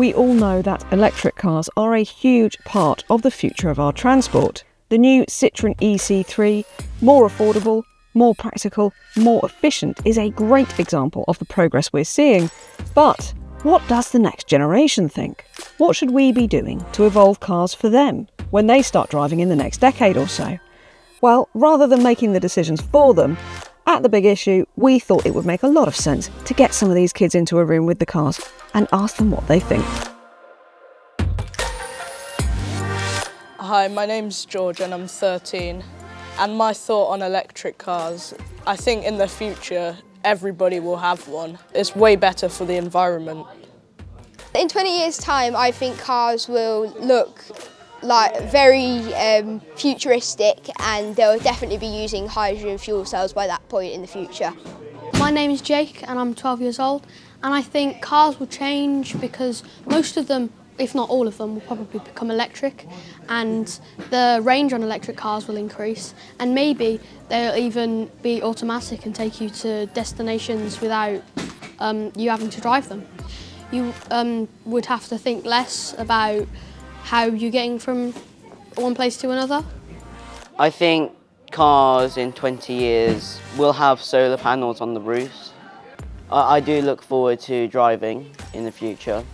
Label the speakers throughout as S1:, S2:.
S1: We all know that electric cars are a huge part of the future of our transport. The new Citroën EC3, more affordable, more practical, more efficient, is a great example of the progress we're seeing. But what does the next generation think? What should we be doing to evolve cars for them when they start driving in the next decade or so? Well, rather than making the decisions for them, at the Big Issue, we thought it would make a lot of sense to get some of these kids into a room with the cars and ask them what they think.
S2: Hi, my name's George and I'm 13. And my thought on electric cars, I think in the future everybody will have one. It's way better for the environment.
S3: In 20 years' time, I think cars will look like very futuristic, and they'll definitely be using hydrogen fuel cells by that point in the future.
S4: My name is Jake and I'm 12 years old, and I think cars will change because most of them, if not all of them, will probably become electric, and the range on electric cars will increase, and maybe they'll even be automatic and take you to destinations without you having to drive them. You would have to think less about how you're getting from one place to another.
S5: I think cars in 20 years will have solar panels on the roofs. I do look forward to driving in the future.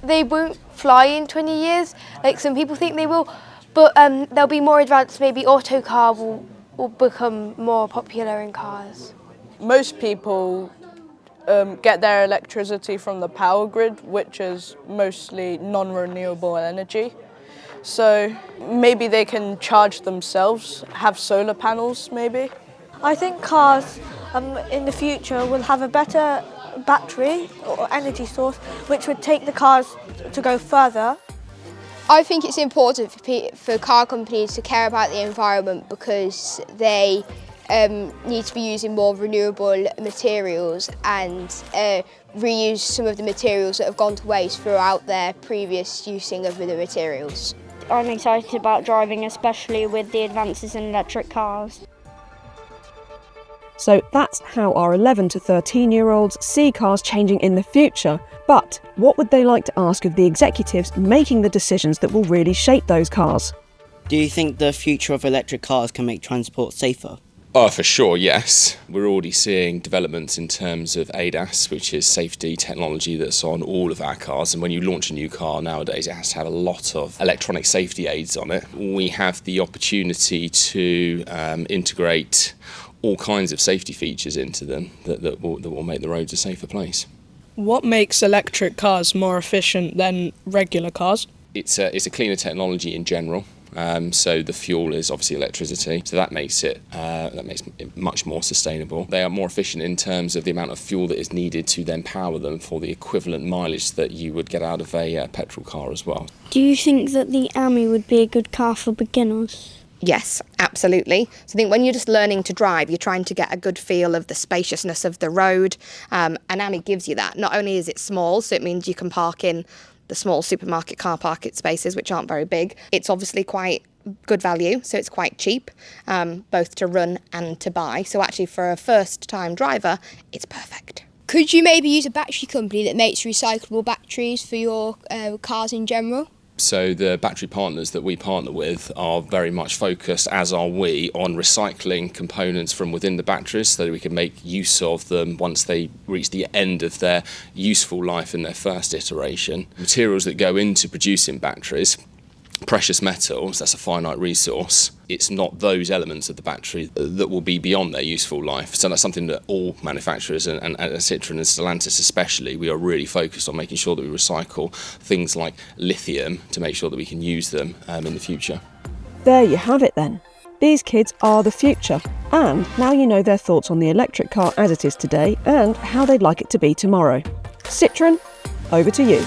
S6: They won't fly in 20 years, like some people think they will, but they'll be more advanced. Maybe autocar will become more popular in cars.
S2: Most people get their electricity from the power grid, which is mostly non-renewable energy. So maybe they can charge themselves, have solar panels maybe.
S7: I think cars in the future will have a better battery or energy source which would take the cars to go further.
S3: I think it's important for car companies to care about the environment because they need to be using more renewable materials and reuse some of the materials that have gone to waste throughout their previous using of the materials.
S8: I'm excited about driving, especially with the advances in electric cars.
S1: So that's how our 11 to 13-year-olds see cars changing in the future. But what would they like to ask of the executives making the decisions that will really shape those cars?
S5: Do you think the future of electric cars can make transport safer?
S9: Oh, for sure, yes. We're already seeing developments in terms of ADAS, which is safety technology that's on all of our cars. And when you launch a new car nowadays, it has to have a lot of electronic safety aids on it. We have the opportunity to integrate all kinds of safety features into them that will make the roads a safer place.
S2: What makes electric cars more efficient than regular cars?
S9: It's a cleaner technology in general. So the fuel is obviously electricity, so that makes it much more sustainable. They are more efficient in terms of the amount of fuel that is needed to then power them for the equivalent mileage that you would get out of a petrol car as well.
S8: Do you think that the Ami would be a good car for beginners?
S10: Yes, absolutely. So I think when you're just learning to drive, you're trying to get a good feel of the spaciousness of the road, and Ami gives you that. Not only is it small, so it means you can park in the small supermarket car parking spaces, which aren't very big. It's obviously quite good value, so it's quite cheap, both to run and to buy. So actually for a first-time driver, it's perfect.
S3: Could you maybe use a battery company that makes recyclable batteries for your cars in general?
S9: So the battery partners that we partner with are very much focused, as are we, on recycling components from within the batteries so that we can make use of them once they reach the end of their useful life in their first iteration. Materials that go into producing batteries, precious metals, that's a finite resource. It's not those elements of the battery that will be beyond their useful life. So that's something that all manufacturers, and Citroën and Stellantis especially, we are really focused on making sure that we recycle things like lithium to make sure that we can use them in the future.
S1: There you have it then. These kids are the future. And now you know their thoughts on the electric car as it is today and how they'd like it to be tomorrow. Citroën, over to you.